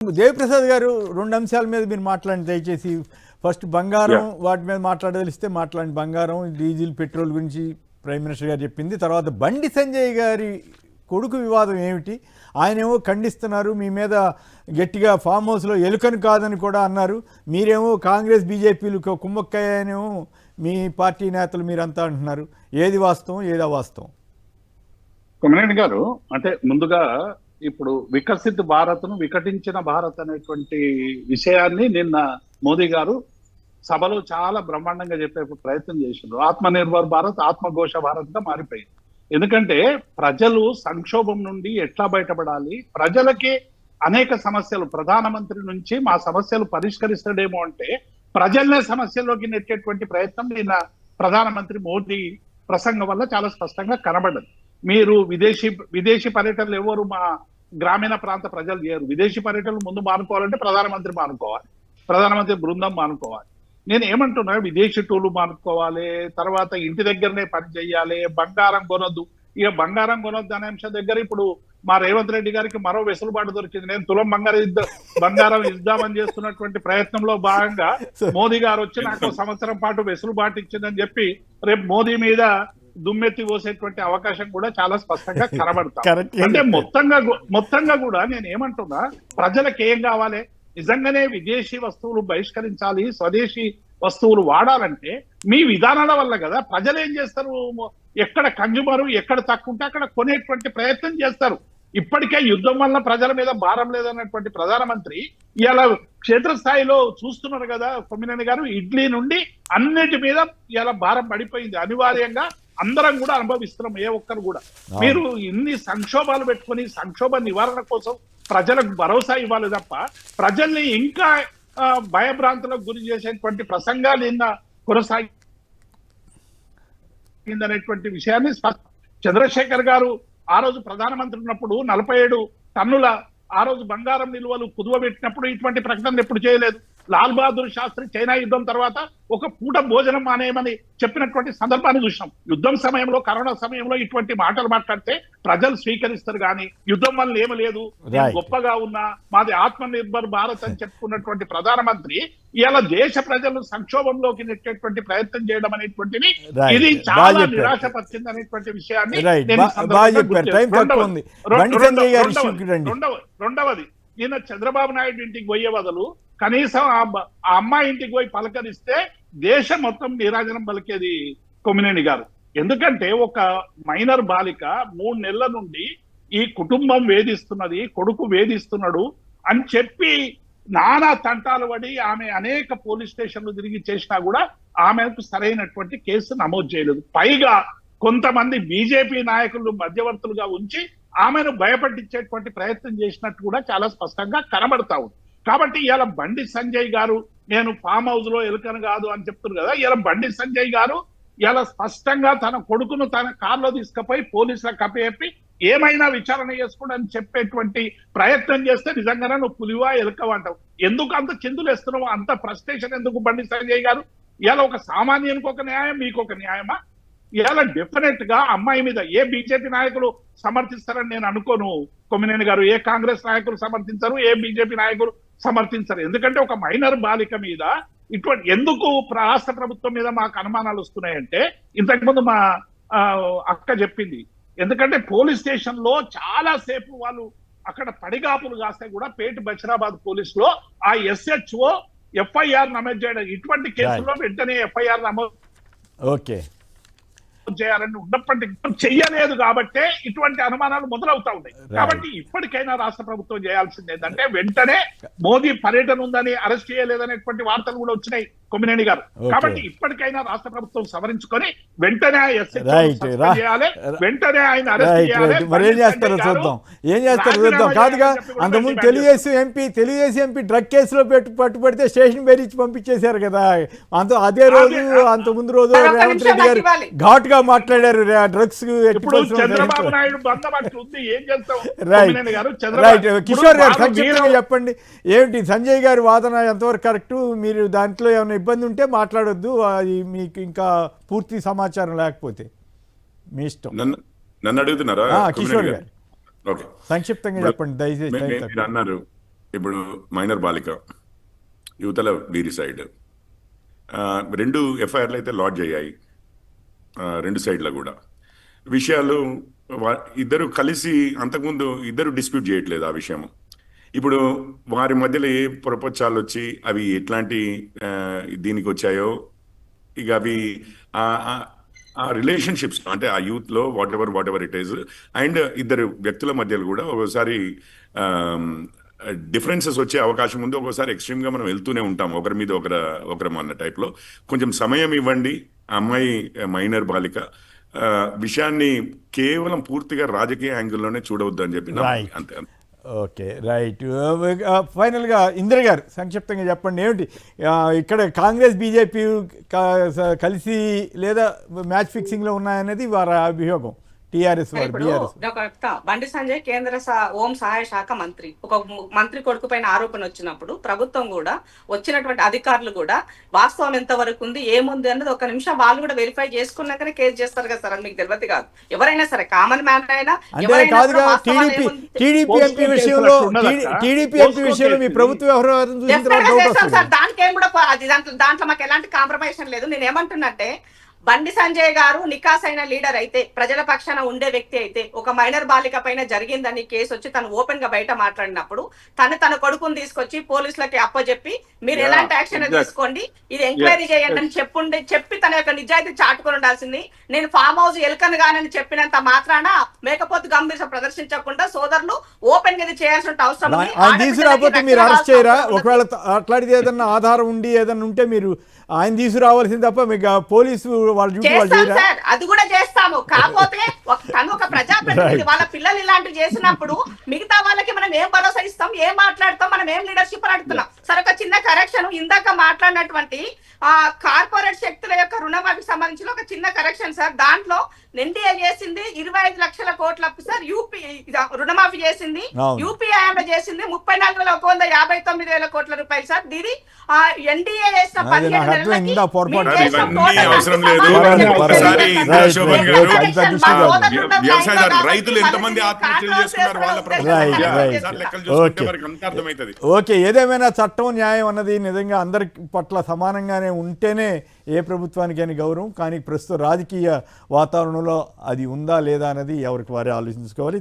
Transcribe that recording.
దేవిప్రసాద్ గారు, రెండు అంశాల మీద మీరు మాట్లాడండి దయచేసి. ఫస్ట్ బంగారం వాటి మీద మాట్లాడదలిస్తే మాట్లాడండి. బంగారం, డీజిల్, పెట్రోల్ గురించి ప్రైమ్ మినిస్టర్ గారు చెప్పింది. తర్వాత బండి సంజయ్ గారి కొడుకు వివాదం ఏమిటి? ఆయనేమో ఖండిస్తున్నారు, మీ మీద గట్టిగా ఫామ్ హౌస్లో ఎలుకను కాదని కూడా అన్నారు. మీరేమో కాంగ్రెస్ బీజేపీలు కుమ్మక్కయ్యనేమో మీ పార్టీ నేతలు మీరంతా అంటున్నారు. ఏది వాస్తవం, ఏది అవాస్తవం? కొమరేని గారు, అంటే ముందుగా ఇప్పుడు వికసిత్ భారత్ను వికటించిన భారత్ అనేటువంటి విషయాన్ని నిన్న మోదీ గారు సభలో చాలా బ్రహ్మాండంగా చెప్పే ప్రయత్నం చేసిండ్రు. ఆత్మనిర్భర్ భారత్ ఆత్మఘోష భారత్ గా మారిపోయింది. ఎందుకంటే ప్రజలు సంక్షోభం నుండి ఎట్లా బయటపడాలి, ప్రజలకి అనేక సమస్యలు, ప్రధానమంత్రి నుంచి మా సమస్యలు పరిష్కరిస్తాడేమో అంటే ప్రజలనే సమస్యల్లోకి నెట్టేటువంటి ప్రయత్నం నిన్న ప్రధానమంత్రి మోదీ ప్రసంగం వల్ల చాలా స్పష్టంగా కనబడ్డది. మీరు విదేశీ పర్యటనలు ఎవరు మా గ్రామీణ ప్రాంత ప్రజలు చేయరు. విదేశీ పర్యటనలు ముందు మానుకోవాలంటే ప్రధానమంత్రి మానుకోవాలి, ప్రధానమంత్రి బృందం మానుకోవాలి. నేను ఏమంటున్నా, విదేశీ టూలు మానుకోవాలి, తర్వాత ఇంటి దగ్గరనే పని చేయాలి, బంగారం కొనొద్దు. ఇక బంగారం కొనొద్దు అనే అంశం దగ్గర ఇప్పుడు మా రేవంత్ రెడ్డి గారికి మరో వెసులుబాటు దొరికింది. నేను తులం బంగారం ఇద్దామని చేస్తున్నటువంటి ప్రయత్నంలో భాగంగా మోదీ గారు వచ్చి నాకు సంవత్సరం పాటు వెసులుబాటు ఇచ్చిందని చెప్పి రేపు మోదీ మీద దుమ్మెత్తి పోసేటువంటి అవకాశం కూడా చాలా స్పష్టంగా కనబడతాం. అంటే మొత్తంగా కూడా నేను ఏమంటున్నా, ప్రజలకు ఏం కావాలి? నిజంగానే విదేశీ వస్తువులు బహిష్కరించాలి, స్వదేశీ వస్తువులు వాడాలంటే మీ విధానాల వల్ల కదా. ప్రజలు ఏం చేస్తారు? ఎక్కడ కన్జ్యూమర్ ఎక్కడ తక్కువ ఉంటే అక్కడ కొనేటువంటి ప్రయత్నం చేస్తారు. ఇప్పటికే యుద్ధం వల్ల ప్రజల మీద భారం లేదన్నటువంటి ప్రధానమంత్రి ఇలా క్షేత్రస్థాయిలో చూస్తున్నారు కదా. కొమ్మినేని గారు, ఇడ్లీ నుండి అన్నిటి మీద ఇలా భారం పడిపోయింది. అనివార్యంగా అందరం కూడా అనుభవిస్తున్నాం, ఏ ఒక్కరు కూడా. మీరు ఇన్ని సంక్షోభాలు పెట్టుకుని సంక్షోభ నివారణ కోసం ప్రజలకు భరోసా ఇవ్వాలి తప్ప ప్రజల్ని ఇంకా భయభ్రాంతులకు గురి చేసేటువంటి ప్రసంగాలు నిన్న కొనసాగిందనేటువంటి విషయాన్ని చంద్రశేఖర్ గారు ఆ రోజు ప్రధానమంత్రి ఉన్నప్పుడు 47 టన్నుల ఆ రోజు బంగారం నిల్వలు కుదువబెట్టినప్పుడు ఇటువంటి ప్రకటనలు ఎప్పుడు చేయలేదు. లాల్ బహదూర్ శాస్త్రి చైనా యుద్ధం తర్వాత ఒక పూట భోజనం మానేయమని చెప్పినటువంటి సందర్భాన్ని చూసినాం. యుద్ధం సమయంలో, కరోనా సమయంలో ఇటువంటి మాటలు మాట్లాడితే ప్రజలు స్వీకరిస్తారు కానీ యుద్ధం వల్ల ఏమి లేదు, గొప్పగా ఉన్నా మాది ఆత్మనిర్భర్ భారత్ అని చెప్పుకున్నటువంటి ప్రధానమంత్రి ఇలా దేశ ప్రజలు సంక్షోభంలోకి నెట్టేటువంటి ప్రయత్నం చేయడం అనేటువంటిది ఇది చాలా నిరాశపరిచింది అనేటువంటి విషయాన్ని రెండవది, నిన్న చంద్రబాబు నాయుడు ఇంటికి పోయే బదులు కనీసం ఆ అమ్మాయి ఇంటికి పోయి పలకరిస్తే దేశం మొత్తం నీరాజనం పలికేది కొమ్మినేని గారు. ఎందుకంటే ఒక మైనర్ బాలిక 3 నెలల నుండి ఈ కుటుంబం వేధిస్తున్నది, కొడుకు వేధిస్తున్నాడు అని చెప్పి నానా తంటాలు పడి ఆమె అనేక పోలీస్ స్టేషన్లు తిరిగి చేసినా కూడా ఆమెకు సరైనటువంటి కేసు నమోదు చేయలేదు. పైగా కొంతమంది బీజేపీ నాయకులు మధ్యవర్తులుగా ఉంచి ఆమెను భయపట్టించేటువంటి ప్రయత్నం చేసినట్టు కూడా చాలా స్పష్టంగా కనబడతా ఉంది. కాబట్టి ఇలా బండి సంజయ్ గారు నేను ఫామ్ హౌస్ లో ఎలుకను కాదు అని చెప్తున్నారు కదా. ఇలా బండి సంజయ్ గారు ఇలా స్పష్టంగా తన కొడుకును తన కారులో తీసుకుపోయి పోలీసులకు అప్పచెప్పి ఏమైనా విచారణ చేసుకోవడం చెప్పేటువంటి ప్రయత్నం చేస్తే నిజంగానే నువ్వు పులివా ఎలుకవా అంటావు. ఎందుకు అంత చిందులు వేస్తున్నావు? అంత ఫ్రస్ట్రేషన్ ఎందుకు బండి సంజయ్ గారు? ఇలా ఒక సామాన్యునికి ఒక న్యాయం, మీకు ఒక న్యాయమా? ఇలా డెఫినెట్ గా అమ్మాయి మీద ఏ బీజేపీ నాయకులు సమర్థిస్తారని నేను అనుకోను కొమ్మినేని గారు. ఏ కాంగ్రెస్ నాయకులు సమర్థించరు, ఏ బీజేపీ నాయకులు సమర్థించరు. ఎందుకంటే ఒక మైనర్ బాలిక మీద ఇటువంటి ఎందుకు రాష్ట్ర ప్రభుత్వం మీద మాకు అనుమానాలు వస్తున్నాయంటే ఇంతకుముందు మా అక్క చెప్పింది. ఎందుకంటే పోలీస్ స్టేషన్ లో చాలా సేపు వాళ్ళు అక్కడ పడిగాపులు కాస్తే కూడా పేట బషీరాబాద్ పోలీస్ లో ఆ SHO FIR నమోదు చేయడం, ఇటువంటి కేసుల్లో వెంటనే FIR నమోదు చేయాలని ఉన్నప్పటికీ చెయ్యలేదు. కాబట్టే ఇటువంటి అనుమానాలు మొదలవుతా ఉన్నాయి. కాబట్టి ఇప్పటికైనా రాష్ట్ర ప్రభుత్వం చేయాల్సింది ఏంటంటే వెంటనే మోదీ పర్యటన ఉందని అరెస్ట్ చేయలేదనేటువంటి వార్తలు కూడా వచ్చినాయి కొమ్మినేని గారు. కాబట్టి ఇప్పటికైనా రాష్ట్ర ప్రభుత్వం సవరించుకొని వెంటనే చేయాలి, వెంటనే ఆయన అరెస్ట్ చేయాలి. మరి ఏం చేస్తారో చూద్దాం, ఏం చేస్తారో చూద్దాం. కాదుగా అంతకుముందు తెలుగుదేశం ఎంపీ డ్రగ్ కేసులో పట్టుబడితే స్టేషన్ బెదిరించి పంపించేశారు కదా. అదే రోజు అంతకుముందు రోజు రేవంత్ రెడ్డి గారు ఘాటుగా మాట్లాడారు డ్రగ్స్. చంద్రబాబు నాయుడు బంధపట్టి ఉంది, ఏం చేస్తాం? కిషోర్ గారు సంక్షిప్తంగా చెప్పండి, ఏమిటి సంజయ్ గారి వాదన ఎంతవరకు కరెక్ట్? మీరు దాంట్లో ఏమైనా ఇబ్బంది ఉంటే మాట్లాడొద్దు, అది మీకు ఇంకా పూర్తి సమాచారం లేకపోతే మీ ఇష్టం. నన్ను అడుగుతున్నారా? కిషోర్ గారు సంక్షిప్తంగా చెప్పండి దయచేసి. అన్నారు ఇప్పుడు మైనర్ బాలిక యువతల వీరి సైడ్ రెండు ఎఫ్ఐఆర్లు అయితే లాడ్జ్ అయ్యాయి, రెండు సైడ్ల కూడా విషయాలు. ఇద్దరు కలిసి అంతకుముందు ఇద్దరు డిస్ప్యూట్ చేయట్లేదు ఆ విషయం. ఇప్పుడు వారి మధ్యలో ఏ ప్రపంచాలు వచ్చి అవి ఎట్లాంటి దీనికి వచ్చాయో, ఇక అవి ఆ రిలేషన్షిప్స్ అంటే ఆ యూత్లో whatever it is, and ఇద్దరు వ్యక్తుల మధ్యలో కూడా ఒకసారి డిఫరెన్సెస్ వచ్చే అవకాశం ఉంది. ఒక్కోసారి ఎక్స్ట్రీమ్గా మనం వెళ్తూనే ఉంటాం ఒకరి మీద ఒకరం అన్న టైప్లో. కొంచెం సమయం ఇవ్వండి. అమ్మాయి మైనర్ బాలిక విషయాన్ని కేవలం పూర్తిగా రాజకీయ యాంగిల్లోనే చూడవద్దు అని చెప్పి అంతే. Okay, right. ఫైనల్గా ఇందిర గారు సంక్షిప్తంగా చెప్పండి, ఏమిటి ఇక్కడ కాంగ్రెస్ బీజేపీ కలిసి లేదా మ్యాచ్ ఫిక్సింగ్లో ఉన్నాయనేది వారి అభియోగం. టీఆర్ఎస్ వారు బీఆర్ఎస్. బండి సంజయ్ కేంద్ర హోం సహాయ శాఖ మంత్రి, ఒక మంత్రి కొడుకు పైన ఆరోపణ వచ్చినప్పుడు ప్రభుత్వం కూడా వచ్చినటువంటి అధికారులు కూడా వాస్తవం ఎంత వరకు ఉంది ఏముంది అన్నది ఒక నిమిషం వాళ్ళు కూడా వెరిఫై చేసుకున్నాకనే కేసు చేస్తారు కదా సార్. అది మీకు తెలియదు కాదు, ఎవరైనా సరే కామన్ మ్యాన్ అయినా. టీడీపీ ఎంపీ విషయంలో మీ ప్రభుత్వ వ్యవహారం దానికి ఏం కూడా దాంట్లో మాకు ఎలాంటి కాంప్రమైజేషన్ లేదు. నేను ఏమంటున్నట్టే, బండి సంజయ్ గారు నికాస్ అయిన లీడర్ అయితే, ప్రజల పక్షాన ఉండే వ్యక్తి అయితే, ఒక మైనర్ బాలిక పైన జరిగిందని కేసు వచ్చి తను ఓపెన్ గా బయట మాట్లాడినప్పుడు తన కొడుకుని తీసుకొచ్చి పోలీసులకి అప్పచెప్పి మీరు ఎలాంటి యాక్షన్ తీసుకోండి, ఇది ఎంక్వైరీ చేయండి అని చెప్పి తన యొక్క నిజాయితీ చాటుకొని ఉండాల్సింది. నేను ఫామ్ హౌస్ ఎల్కన్ గానని చెప్పినంత మాత్రాన మేకపోతు గంభీర ప్రదర్శించకుండా సోదరులు ఓపెన్ గా ఇది చేయాల్సిన అవసరం ఉంది. తీసుకురాకపోతే మీరు అరెస్ట్ చేయరా? ఒకవేళ అట్లాంటిది ఏదన్నా ఆధారం ఉండి ఏదన్నా ఉంటే మీరు ఆయన తీసుకురావాల్సింది తప్ప మీకు పోలీసు అది కూడా చేస్తాము. కాకపోతే తను ఒక ప్రజాప్రతినిధి, వాళ్ళ పిల్లలు ఇలాంటివి చేసినప్పుడు మిగతా వాళ్ళకి మనం ఏం భరోసా ఇస్తాం, ఏం మాట్లాడతాం, మనం ఏం లీడర్షిప్ అడుగుతున్నాం. సరే, ఒక చిన్న కరెక్షన్, ఇందాక మాట్లాడినటువంటి కార్పొరేట్ శక్తుల యొక్క రుణమాఫీకి సంబంధించిన ఒక చిన్న కరెక్షన్ సార్. దాంట్లో ఎన్డీఏ చేసింది 25 లక్షల కోట్ల అప్పు సార్, యూపీ రుణమాఫీ చేసింది, యూపీఐ చేసింది 34,159,000 కోట్ల రూపాయలు సార్. దీని ఎన్డీఏ చేసిన 17 రైతులు ఎంతమంది ఆత్మహత్యలు చేసుకున్నారు వాళ్ళ ఓకే, ఏదేమైనా చట్టం న్యాయం అన్నది నిజంగా అందరి పట్ల సమానంగానే ఉంటేనే ఏ ప్రభుత్వానికైనా గౌరవం. కానీ ప్రస్తుత రాజకీయ వాతావరణంలో అది ఉందా లేదా అనేది ఎవరికి వారే ఆలోచించుకోవాలి.